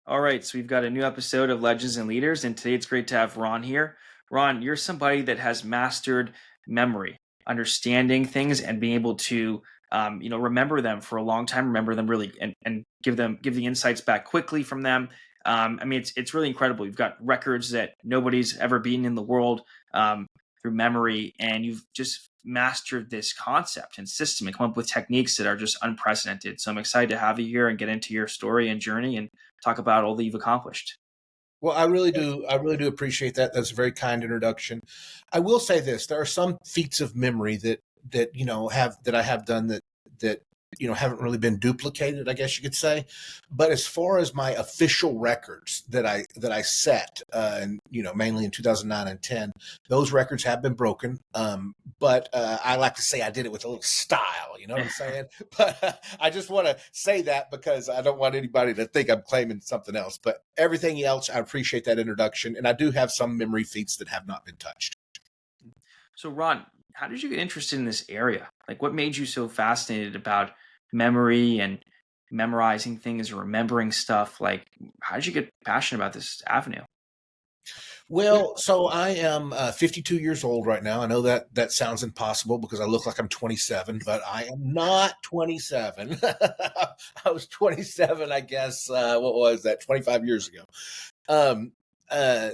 All right, so we've got a new episode of Legends and Leaders, and today it's great to have Ron here. Ron, you're somebody that has mastered memory, understanding things, and being able to, remember them for a long time, remember them really, and give the insights back quickly from them. It's really incredible. You've got records that nobody's ever beaten in the world through memory, and you've just mastered this concept and system and come up with techniques that are just unprecedented. So I'm excited to have you here and get into your story and journey and talk about all that you've accomplished. Well, I really do. I really do appreciate that. That's a very kind introduction. I will say this: there are some feats of memory that have that I have done that haven't really been duplicated, I guess you could say. But as far as my official records that I set, and mainly in 2009 and 10, those records have been broken. But I like to say I did it with a little style. You know what I'm saying? But I just want to say that because I don't want anybody to think I'm claiming something else. But everything else, I appreciate that introduction, and I do have some memory feats that have not been touched. So, Ron, how did you get interested in this area? Like, what made you so fascinated about memory and memorizing things or remembering stuff? Like, how did you get passionate about this avenue? Well, so I am 52 years old right now. I know that sounds impossible because I look like I'm 27, but I am not 27. I was 27, I guess. What was that? 25 years ago. Um, uh,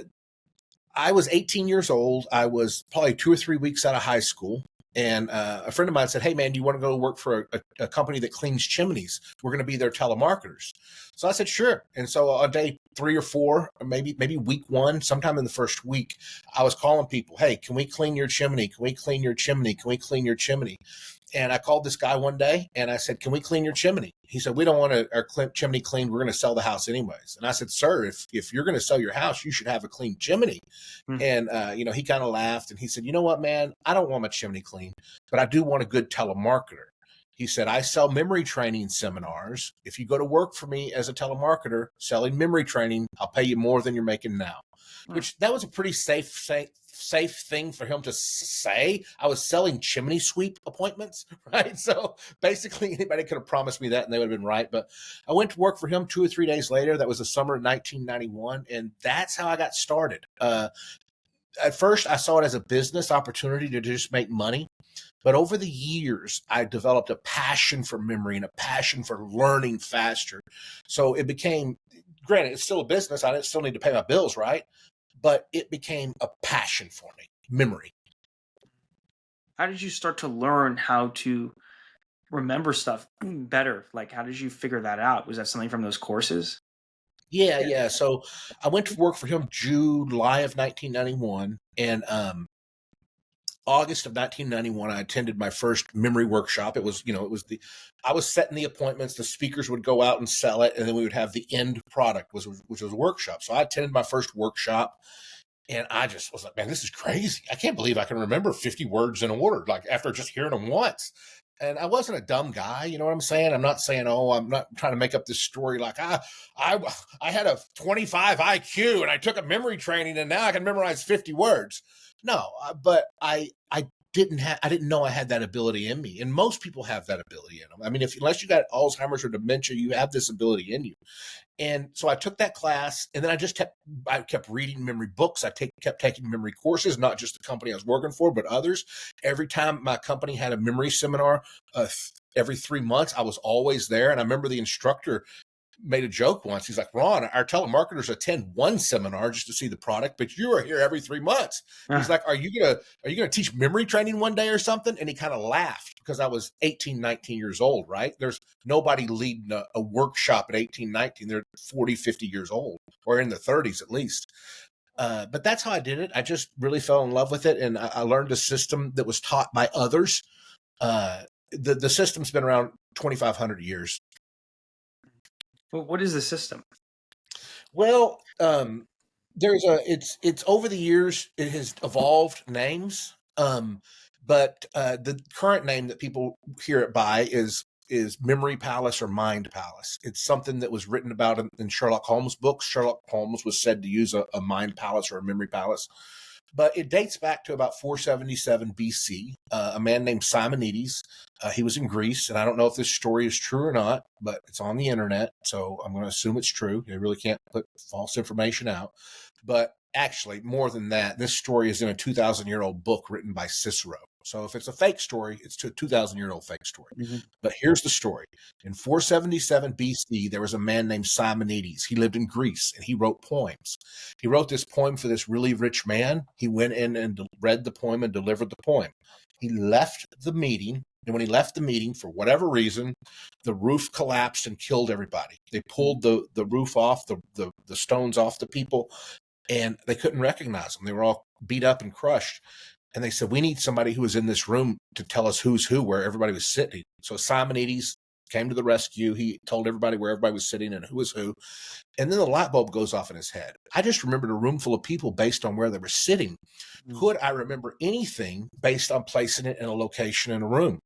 I was 18 years old. I was probably 2 or 3 weeks out of high school. And a friend of mine said, "Hey, man, do you want to go work for a company that cleans chimneys? We're going to be their telemarketers." So I said, "Sure." And so on day 3 or 4, or maybe week one, sometime in the first week, I was calling people, "Hey, can we clean your chimney? Can we clean your chimney? Can we clean your chimney?" And I called this guy one day and I said, "Can we clean your chimney?" He said, "We don't want our chimney cleaned. We're going to sell the house anyways." And I said, "Sir, if you're going to sell your house, you should have a clean chimney." Hmm. And he kind of laughed and he said, "You know what, man? I don't want my chimney clean, but I do want a good telemarketer." He said, "I sell memory training seminars. If you go to work for me as a telemarketer selling memory training, I'll pay you more than you're making now." Hmm. Which that was a pretty safe thing for him to say. I was selling chimney sweep appointments, right? So basically anybody could have promised me that and they would have been right. But I went to work for him 2 or 3 days later. That was the summer of 1991. And that's how I got started. At first, I saw it as a business opportunity to just make money. But over the years, I developed a passion for memory and a passion for learning faster. So it became, granted, it's still a business. I still need to pay my bills, right? But it became a passion for me, memory. How did you start to learn how to remember stuff better? Like, how did you figure that out? Was that something from those courses? Yeah, yeah. So I went to work for him July of 1991. And August of 1991, I attended my first memory workshop. I was setting the appointments. The speakers would go out and sell it, and then we would have the end product, which was a workshop. So I attended my first workshop, and I just was like, "Man, this is crazy. I can't believe I can remember 50 words in order, like after just hearing them once." And I wasn't a dumb guy, you know what I'm saying? I'm not saying, "Oh, I'm not trying to make up this story like I I had a 25 IQ and I took a memory training and now I can memorize 50 words." No, but I didn't know I had that ability in me, and most people have that ability in them. I mean, if unless you got Alzheimer's or dementia, you have this ability in you. And so I took that class, and then I kept reading memory books. Kept taking memory courses, not just the company I was working for, but others. Every time my company had a memory seminar, every 3 months, I was always there. And I remember the instructor made a joke once. He's like, "Ron, our telemarketers attend one seminar just to see the product, but you are here every 3 months." He's Ah, like, "Are you gonna teach memory training one day or something?" And he kind of laughed because I was 18, 19 years old, right? There's nobody leading a workshop at 18, 19. They're 40, 50 years old, or in their 30s at least. But that's how I did it. I just really fell in love with it, and I learned a system that was taught by others. The system's been around 2,500 years. well, what is the system? Well, it's over the years it has evolved names, but the current name that people hear it by is Memory Palace or Mind Palace. It's something that was written about in Sherlock Holmes books. Sherlock Holmes was said to use a mind palace or a memory palace. But it dates back to about 477 BC. A man named Simonides, he was in Greece, and I don't know if this story is true or not, but it's on the internet, so I'm going to assume it's true. They really can't put false information out. But actually, more than that, this story is in a 2,000-year-old book written by Cicero. So if it's a fake story, it's a 2,000-year-old fake story. Mhm. But here's the story. In 477 BC, there was a man named Simonides. He lived in Greece, and he wrote poems. He wrote this poem for this really rich man. He went in and read the poem and delivered the poem. He left the meeting, and when he left the meeting, for whatever reason, the roof collapsed and killed everybody. They pulled the roof off, the stones off the people, and they couldn't recognize them. They were all beat up and crushed. And they said, we need somebody who was in this room to tell us who's who, where everybody was sitting. So Simonides came to the rescue. He told everybody where everybody was sitting and who was who. And then the light bulb goes off in his head. I just remembered a room full of people based on where they were sitting. Could I remember anything based on placing it in a location in a room?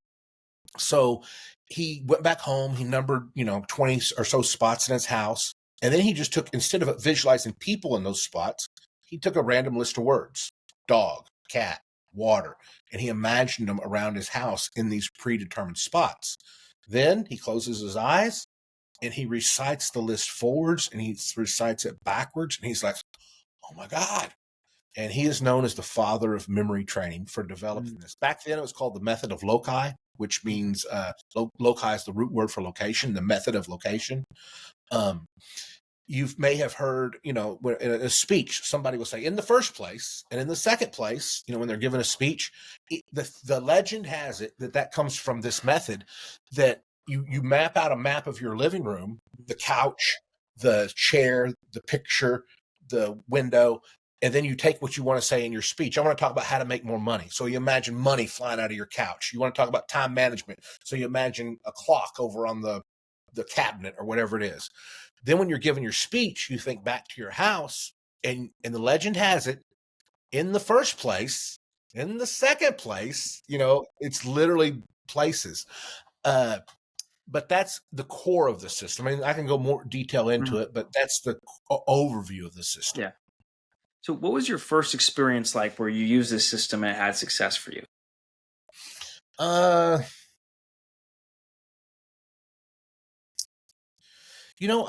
So he went back home. He numbered, 20 or so spots in his house. And then he just took, instead of visualizing people in those spots, he took a random list of words: dog, cat, water, and he imagined them around his house in these predetermined spots. Then he closes his eyes and he recites the list forwards and he recites it backwards. And he's like, oh my God. And he is known as the father of memory training for developing this. Back then, it was called the method of loci, which means loci is the root word for location, the method of location. You may have heard, in a speech, somebody will say, in the first place, and in the second place, when they're giving a speech, the legend has it that comes from this method, that you map out a map of your living room, the couch, the chair, the picture, the window, and then you take what you want to say in your speech. I want to talk about how to make more money. So you imagine money flying out of your couch. You want to talk about time management. So you imagine a clock over on the cabinet or whatever it is. Then when you're giving your speech, you think back to your house, and the legend has it, in the first place, in the second place, it's literally places. But that's the core of the system. I mean, I can go more detail into it, but that's the overview of the system. Yeah. So what was your first experience like where you used this system and it had success for you? I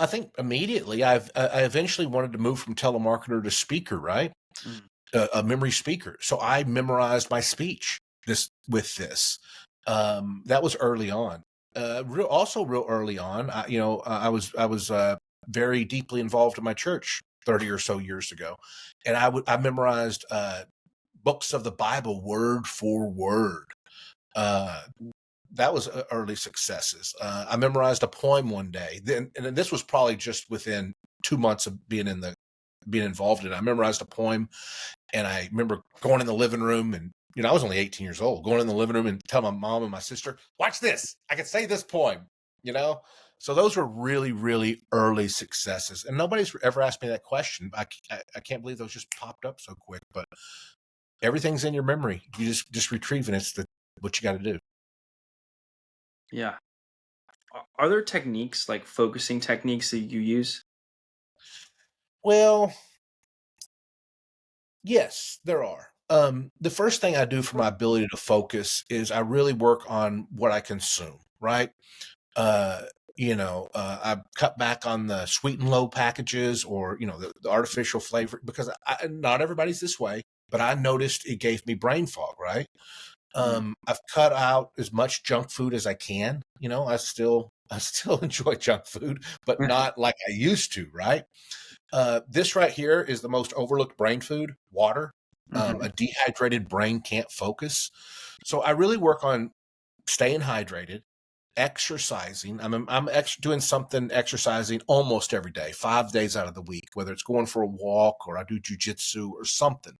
think immediately I eventually wanted to move from telemarketer to speaker, right? A memory speaker. So I memorized my speech with this. That was early on. Real early on, I was very deeply involved in my church 30 or so years ago, and I memorized books of the Bible word for word. That was early successes. I memorized a poem one day, and this was probably just within 2 months of being involved in it. I memorized a poem, and I remember going in the living room, and I was only 18 years old, going in the living room and telling my mom and my sister, "Watch this! I can say this poem." So those were really, really early successes, and nobody's ever asked me that question. I can't believe those just popped up so quick. But everything's in your memory. You just retrieve it. It's what you got to do. Yeah. Are there techniques like focusing techniques that you use? Well, yes, there are. The first thing I do for my ability to focus is I really work on what I consume, right? I've cut back on the sweet and low packages, or, the artificial flavor, because not everybody's this way, but I noticed it gave me brain fog, right? I've cut out as much junk food as I can. I still enjoy junk food, but not like I used to, right? This right here is the most overlooked brain food: water. A dehydrated brain can't focus. So I really work on staying hydrated, exercising. I'm doing something, exercising almost every day, 5 days out of the week, whether it's going for a walk or I do jujitsu or something.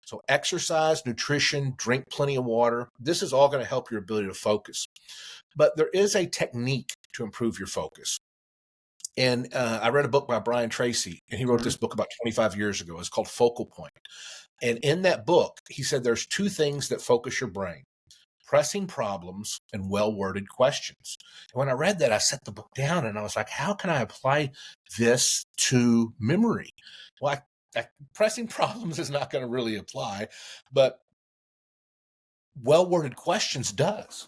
So exercise, nutrition, drink plenty of water. This is all going to help your ability to focus. But there is a technique to improve your focus. And I read a book by Brian Tracy, and he wrote this book about 25 years ago. It's called Focal Point. And in that book, he said there's two things that focus your brain: pressing problems and well-worded questions. And when I read that, I set the book down and I was like, how can I apply this to memory? Well, Pressing problems is not going to really apply, but well-worded questions does.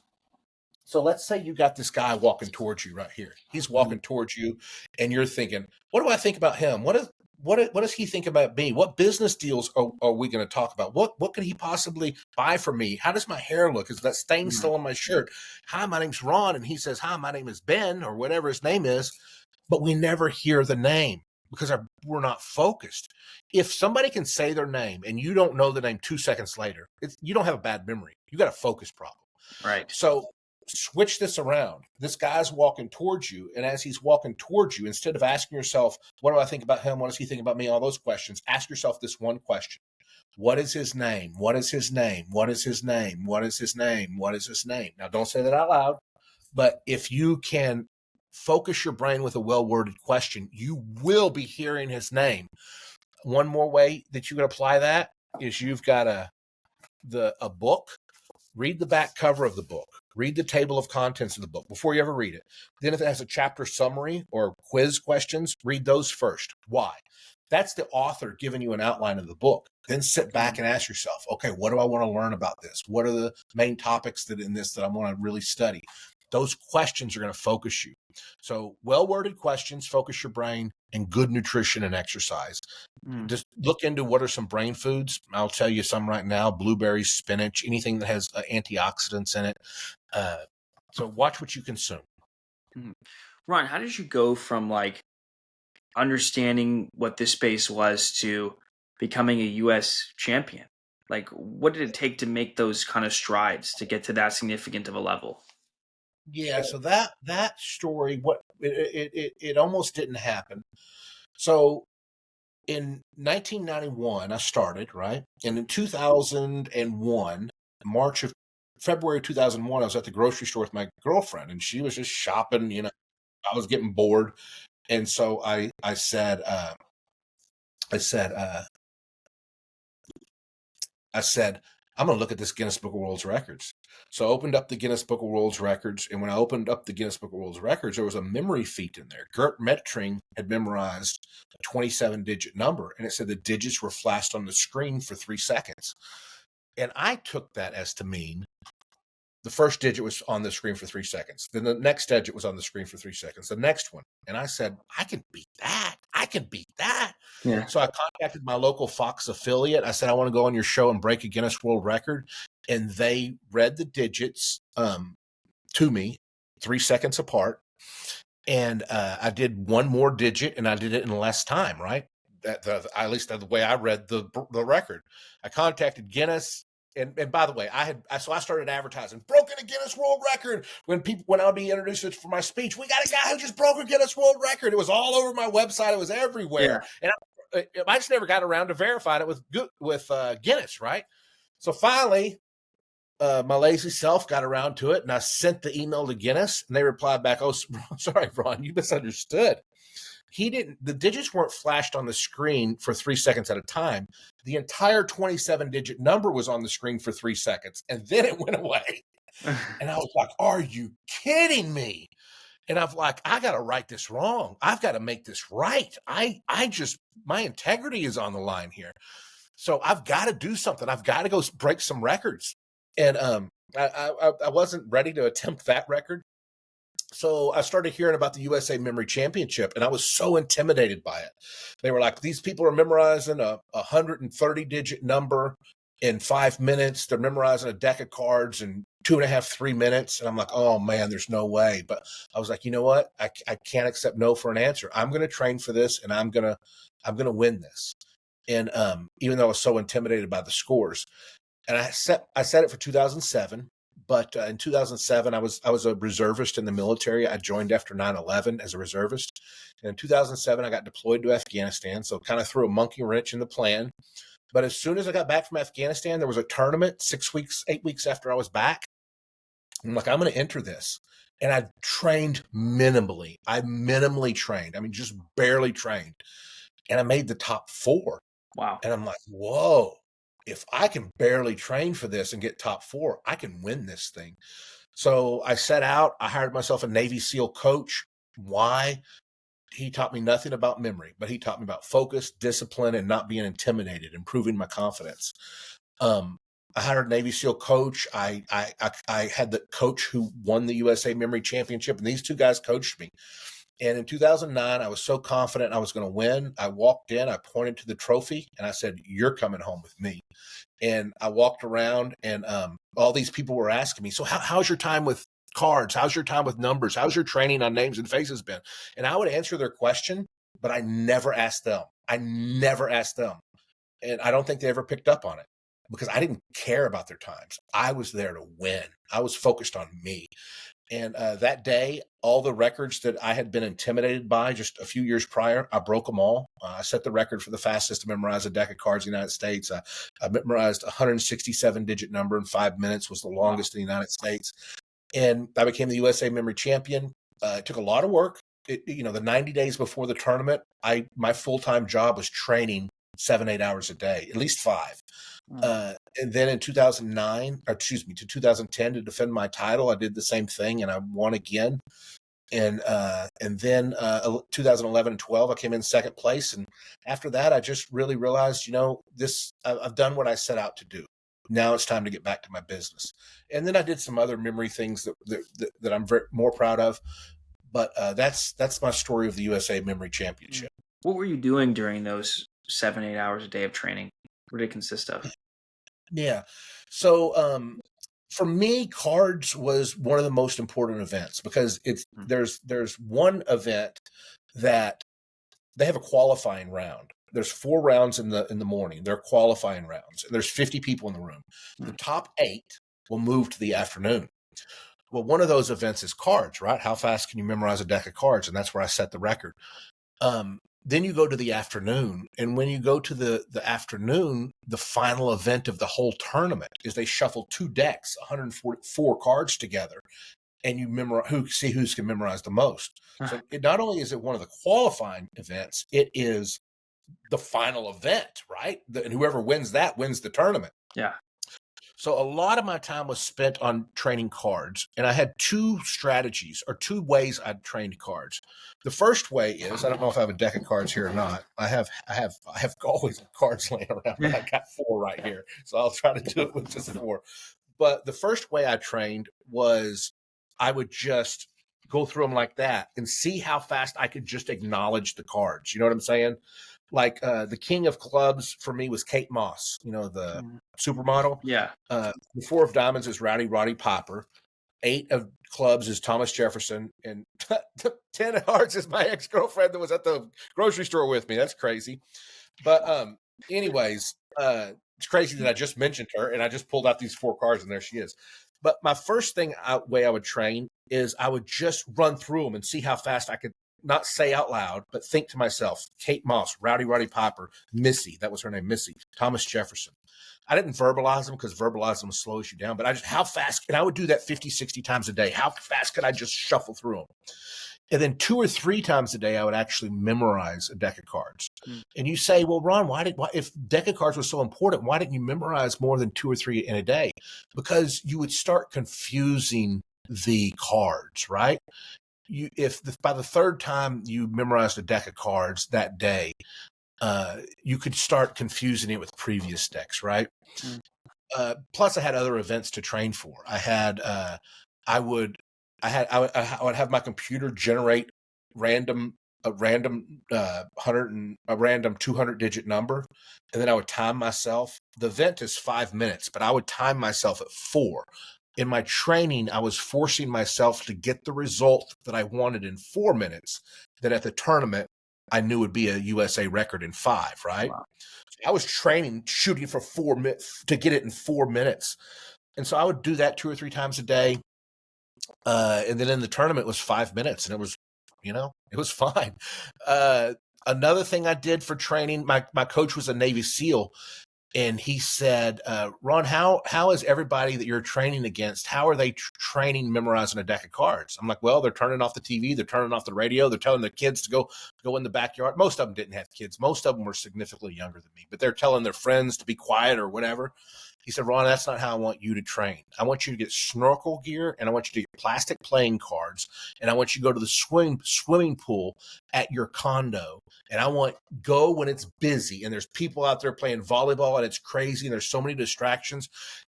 So let's say you got this guy walking towards you right here. He's Mhm. walking towards you, and you're thinking, "What do I think about him? What does he think about me? What business deals are we going to talk about? What could he possibly buy for me? How does my hair look? Is that stain Mhm. still on my shirt? Hi, my name's Ron," and he says, "Hi, my name is Ben," or whatever his name is, but we never hear the name because we're not focused. If somebody can say their name and you don't know the name 2 seconds later, you don't have a bad memory. You got a focus problem. Right. So switch this around. This guy's walking towards you, and as he's walking towards you, instead of asking yourself, "What do I think about him? What does he think about me?" All those questions, ask yourself this one question: What is his name? What is his name? What is his name? What is his name? What is his name? Now, don't say that out loud, but if you can focus your brain with a well-worded question, you will be hearing his name. One more way that you can apply that is you've got a book. Read the back cover of the book. Read the table of contents of the book before you ever read it. Then, if it has a chapter summary or quiz questions, read those first. Why? That's the author giving you an outline of the book. Then sit back and ask yourself, okay, what do I want to learn about this? What are the main topics that in this that I want to really study? Those questions are going to focus you. So, well worded questions focus your brain, and good nutrition and exercise. Mhm. Just look into what are some brain foods. I'll tell you some right now: blueberries, spinach, anything that has antioxidants in it. Uh, so watch what you consume. Mhm. Ron, how did you go from like understanding what this space was to becoming a US champion? Like, what did it take to make those kind of strides to get to that significant of a level? Yeah, so that story, what it almost didn't happen. So in 1991, I started, right, and in 2001, March of February 2001, I was at the grocery store with my girlfriend, and she was just shopping. I was getting bored, and so I said, I said, I'm going to look at this Guinness Book of World Records. So I opened up the Guinness Book of World Records. And when I opened up the Guinness Book of World Records, there was a memory feat in there. Gert Mettring had memorized a 27-digit number, and it said the digits were flashed on the screen for 3 seconds. And I took that as to mean the first digit was on the screen for 3 seconds. Then the next digit was on the screen for 3 seconds. The next one. And I said, I can beat that. I can beat that. Yeah. So I contacted my local Fox affiliate. I said, I want to go on your show and break a Guinness World Record. And they read the digits to me 3 seconds apart. And I did one more digit, and I did it in less time, right? At least the way I read the record. I contacted Guinness. And by the way, I started advertising, broken a Guinness World Record. When I would be introduced for my speech, we got a guy who just broke a Guinness World Record. It was all over my website. It was everywhere. Yeah. And I just never got around to verifying it with Guinness, right? So finally, my lazy self got around to it, and I sent the email to Guinness, and they replied back, "Oh, sorry, Ron, you misunderstood. The digits weren't flashed on the screen for 3 seconds at a time. The entire 27-digit number was on the screen for 3 seconds, and then it went away." And I was like, "Are you kidding me?" And I'm like, "I got to right this wrong. I've got to make this right. My integrity is on the line here. So I've got to do something. I've got to go break some records." And I wasn't ready to attempt that record. So I started hearing about the USA Memory Championship, and I was so intimidated by it. They were like, these people are memorizing a 130-digit number in 5 minutes. They're memorizing a deck of cards in 2.5, 3 minutes. And I'm like, oh man, there's no way. But I was like, you know what? I can't accept no for an answer. I'm going to train for this, and I'm going to win this. And even though I was so intimidated by the scores, and I set it for 2007. But in 2007, I was a reservist in the military. I joined after 9/11 as a reservist. And in 2007, I got deployed to Afghanistan, so kind of threw a monkey wrench in the plan. But as soon as I got back from Afghanistan, there was a tournament 6 weeks, 8 weeks after I was back. I'm like, I'm going to enter this. And I trained minimally. I minimally trained. I mean, just barely trained. And I made the top four. Wow. And I'm like, whoa, if I can barely train for this and get top four, I can win this thing. So I set out, I hired myself a Navy SEAL coach. Why? he taught me nothing about memory, but he taught me about focus, discipline, and not being intimidated, improving my confidence. I hired a Navy SEAL coach. I had the coach who won the USA Memory Championship, and these two guys coached me. And in 2009, I was so confident I was going to win. I walked in, I pointed to the trophy, and I said, "You're coming home with me." And I walked around, and all these people were asking me, "So how's your time with cards? How's your time with numbers? How's your training on names and faces been?" And I would answer their question, but I never asked them. I never asked them. And I don't think they ever picked up on it because I didn't care about their times. I was there to win. I was focused on me. And that day, all the records that I had been intimidated by just a few years prior, I broke them all. I set the record for the fastest to memorize a deck of cards in the United States. I memorized a 167-digit number in 5 minutes, was the longest in the United States. And I became the USA Memory Champion. It took a lot of work. The 90 days before the tournament, my full-time job was training 7-8 hours a day, at least 5. And then in 2010 to defend my title, I did the same thing and I won again. And then 2011 and 12, I came in second place. And after that, I just really realized, I've done what I set out to do. Now it's time to get back to my business. And then I did some other memory things that I'm more proud of. But that's my story of the USA Memory Championship. What were you doing during those 7-8 hours a day of training? What did it consist of? Yeah. So for me, cards was one of the most important events because there's one event that they have a qualifying round. There's 4 rounds in the morning. They're qualifying rounds. There's 50 people in the room. The top 8 will move to the afternoon. Well, one of those events is cards, right? How fast can you memorize a deck of cards? And that's where I set the record. Then you go to the afternoon. And when you go to the afternoon, the final event of the whole tournament is they shuffle 2 decks, 144 cards together, and you see who can memorize the most. So not only is it one of the qualifying events, it is the final event, right? And whoever wins that wins the tournament. Yeah. So a lot of my time was spent on training cards, and I had 2 strategies or 2 ways I'd trained cards. The first way is, I don't know if I have a deck of cards here or not. I have always cards laying around, but I got 4 right here. So I'll try to do it with just 4. But the first way I trained was I would just go through them like that and see how fast I could just acknowledge the cards. You know what I'm saying? Like the king of clubs for me was Kate Moss, the supermodel. Yeah. The 4 of diamonds is Roddy Piper. 8 of clubs is Thomas Jefferson. And 10 of hearts is my ex-girlfriend that was at the grocery store with me. That's crazy. But anyways, it's crazy that I just mentioned her and I just pulled out these 4 cards and there she is. But my first way I would train is I would just run through them and see how fast I could not say out loud, but think to myself, Kate Moss, Roddy Piper, Missy, that was her name, Missy, Thomas Jefferson. I didn't verbalize them because verbalizing them slows you down, but how fast, and I would do that 50, 60 times a day. How fast could I just shuffle through them? And then 2 or 3 times a day, I would actually memorize a deck of cards. And you say, well, Ron, if deck of cards was so important, why didn't you memorize more than 2 or 3 in a day? Because you would start confusing the cards, right? By the 3rd time you memorized a deck of cards that day, you could start confusing it with previous decks, right? Plus, I had other events to train for. I would have my computer generate a random 200-digit number, and then I would time myself. The event is 5 minutes, but I would time myself at 4. In my training, I was forcing myself to get the result that I wanted in 4 minutes, that at the tournament, I knew would be a USA record in 5, right? Wow. I was shooting for 4 minutes to get it in 4 minutes. And so I would do that 2 or 3 times a day. And then in the tournament, it was 5 minutes, and it was, it was fine. Another thing I did for training, my coach was a Navy SEAL. And he said, Ron, how is everybody that you're training against, how are they training memorizing a deck of cards? I'm like, well, they're turning off the TV, they're turning off the radio, they're telling their kids to go in the backyard. Most of them didn't have kids. Most of them were significantly younger than me, but they're telling their friends to be quiet or whatever. He said, Ron, that's not how I want you to train. I want you to get snorkel gear, and I want you to get plastic playing cards, and I want you to go to the swimming pool at your condo. And I want go when it's busy and there's people out there playing volleyball and it's crazy and there's so many distractions.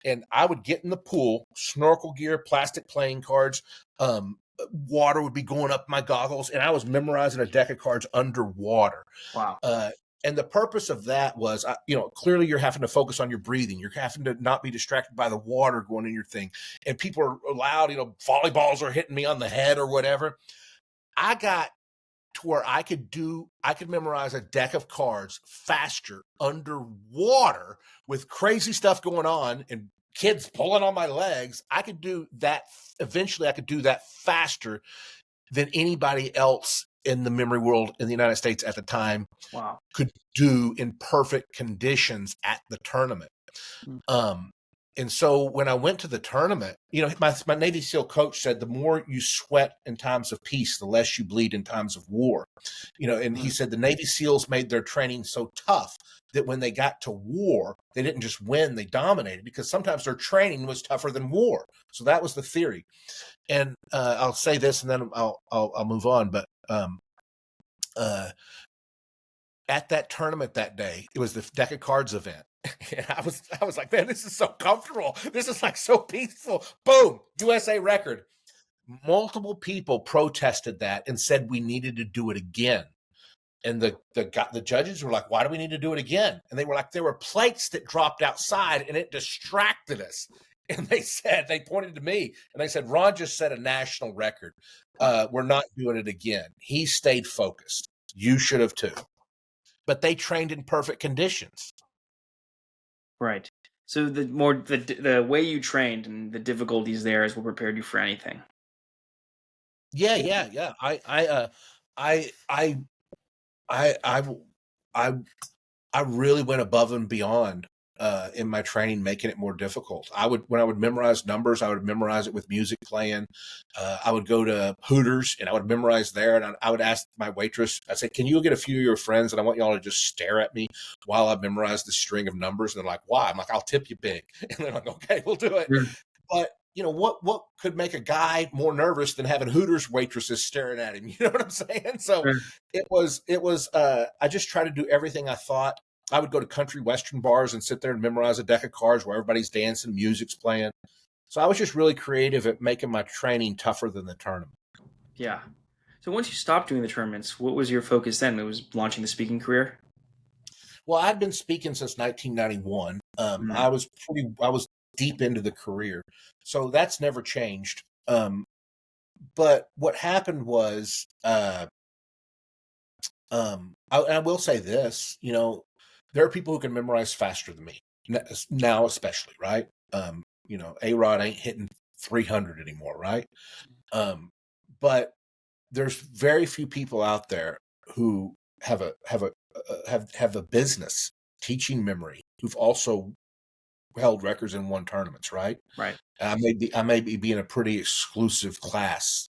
And I would get in the pool, snorkel gear, plastic playing cards, water would be going up my goggles, and I was memorizing a deck of cards underwater. Wow. And the purpose of that was, clearly you're having to focus on your breathing. You're having to not be distracted by the water going in your thing. And people are loud, volleyballs are hitting me on the head or whatever. I got to where I could memorize a deck of cards faster underwater with crazy stuff going on and kids pulling on my legs. I could do that. Eventually I could do that faster than anybody else in the memory world in the United States at the time Wow. could do in perfect conditions at the tournament. And so when I went to the tournament, my Navy SEAL coach said, the more you sweat in times of peace, the less you bleed in times of war. And he said the Navy SEALs made their training so tough that when they got to war, they didn't just win, they dominated, because sometimes their training was tougher than war. So that was the theory. And I'll say this and then I'll move on. But at that tournament that day, it was the deck of cards event. And I was like, man, this is so comfortable. This is like so peaceful. Boom, USA record. Multiple people protested that and said we needed to do it again. And the judges were like, why do we need to do it again? And they were like, there were plates that dropped outside and it distracted us. And they pointed to me and they said, Ron just set a national record. We're not doing it again. He stayed focused. You should have too. But they trained in perfect conditions. Right. So the way you trained and the difficulties there is what prepared you for anything. Yeah. I really went above and beyond in my training, making it more difficult. When I would memorize numbers, I would memorize it with music playing. I would go to Hooters and I would memorize there. And I would ask my waitress, I said, can you get a few of your friends? And I want y'all to just stare at me while I memorize the string of numbers. And they're like, why? I'm like, I'll tip you big. And they're like, okay, we'll do it. But what could make a guy more nervous than having Hooters waitresses staring at him? You know what I'm saying? So it was, I just tried to do everything I thought. I would go to country western bars and sit there and memorize a deck of cards where everybody's dancing, music's playing. So I was just really creative at making my training tougher than the tournament. Yeah. So once you stopped doing the tournaments, what was your focus then? It was launching the speaking career? Well, I'd been speaking since 1991. I was deep into the career. So that's never changed. But what happened was, I will say this, there are people who can memorize faster than me now, especially, right? A-Rod ain't hitting 300 anymore, right? But there's very few people out there who have a business teaching memory who've also held records and won tournaments, right? Right. I may be in a pretty exclusive class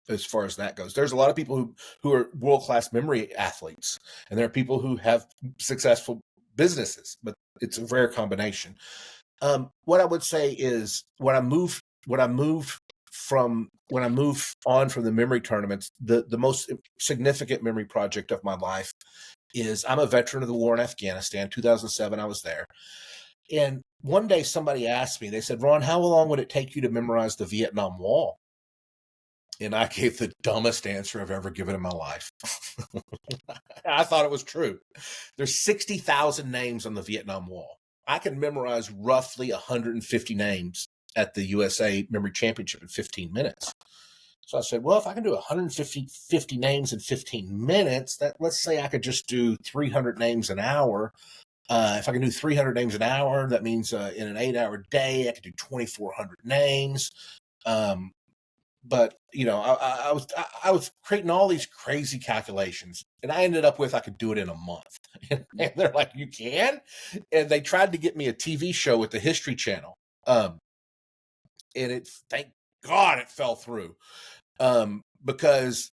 as far as that goes. There's a lot of people who are world-class memory athletes, and there are people who have successful businesses, but it's a rare combination. What I would say is when I moved on from the memory tournaments, the most significant memory project of my life is I'm a veteran of the war in Afghanistan. 2007, I was there. And one day somebody asked me, they said, Ron, how long would it take you to memorize the Vietnam Wall? And I gave the dumbest answer I've ever given in my life. I thought it was true. There's 60,000 names on the Vietnam Wall. I can memorize roughly 150 names at the USA Memory Championship in 15 minutes. So I said, well, if I can do 150 names in 15 minutes, let's say I could just do 300 names an hour. If I can do 300 names an hour, that means in an 8-hour day, I could do 2,400 names. But I was creating all these crazy calculations, and I ended up with I could do it in a month. And they're like, "You can?" And they tried to get me a TV show with the History Channel, and thank God it fell through, because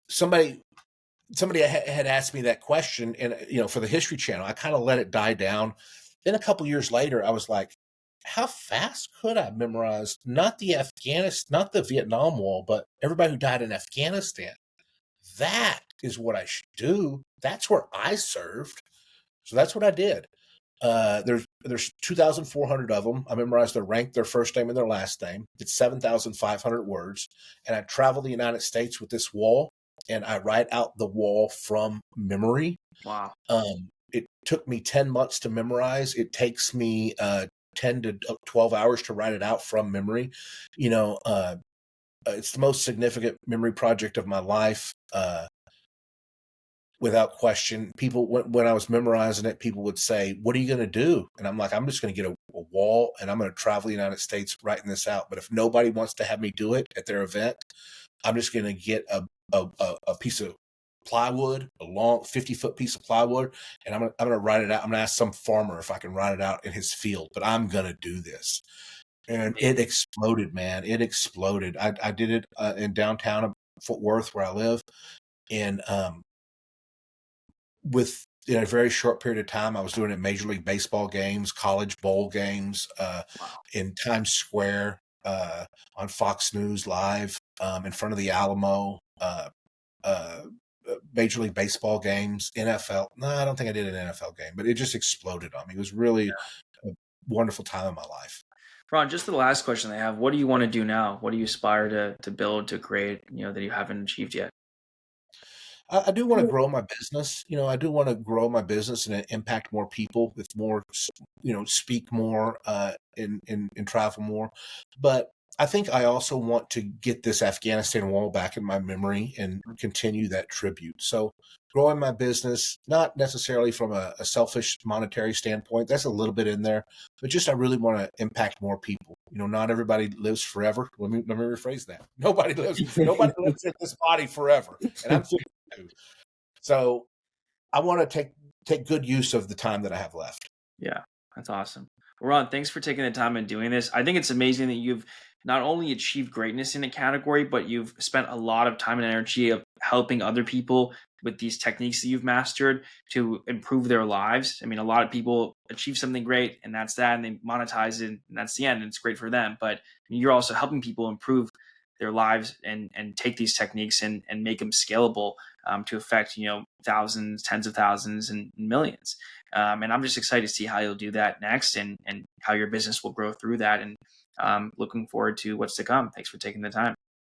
somebody had asked me that question, and for the History Channel, I kind of let it die down. Then a couple years later, I was like, how fast could I memorize not not the Vietnam War, but everybody who died in Afghanistan? That is what I should do. That's where I served. So that's what I did. There's 2,400 of them. I memorized their rank, their first name, and their last name. It's 7,500 words, and I travel the United States with this wall, and I write out the wall from memory. Wow. It took me 10 months to memorize. It takes me 10 to 12 hours to write it out from memory. You know, it's the most significant memory project of my life. Without question, people when I was memorizing it, people would say, "What are you going to do?" And I'm like, "I'm just going to get a wall, and I'm going to travel the United States writing this out. But if nobody wants to have me do it at their event, I'm just going to get a piece of plywood, a long 50-foot piece of plywood, and I'm gonna write it out. I'm gonna ask some farmer if I can write it out in his field, but I'm gonna do this." And it Amazing. exploded, man. It exploded. I did it in downtown Fort Worth, where I live, and with in a very short period of time, I was doing it in Major League Baseball games, college bowl games, Wow. in Times Square, on Fox News Live, in front of the Alamo, uh, Major League Baseball games, NFL. No, I don't think I did an NFL game, but it just exploded on me. It was really a wonderful time in my life. Ron, just the last question I have. What do you want to do now? What do you aspire to build, to create, that you haven't achieved yet? I do want to grow my business. I do want to grow my business and impact more people with more, speak more, and travel more. But I think I also want to get this Afghanistan wall back in my memory and continue that tribute. So growing my business, not necessarily from a selfish monetary standpoint, that's a little bit in there, but just I really want to impact more people. Not everybody lives forever. Let me rephrase that. Nobody lives in this body forever. And I'm 52. So I want to take good use of the time that I have left. Yeah, that's awesome. Well, Ron, thanks for taking the time and doing this. I think it's amazing that you've not only achieved greatness in a category, but you've spent a lot of time and energy of helping other people with these techniques that you've mastered to improve their lives. I mean, a lot of people achieve something great and that's that, and they monetize it, and that's the end. And it's great for them. But you're also helping people improve their lives and take these techniques and make them scalable, to affect thousands, tens of thousands, and millions. And I'm just excited to see how you'll do that next, and how your business will grow through that. And looking forward to what's to come. Thanks for taking the time.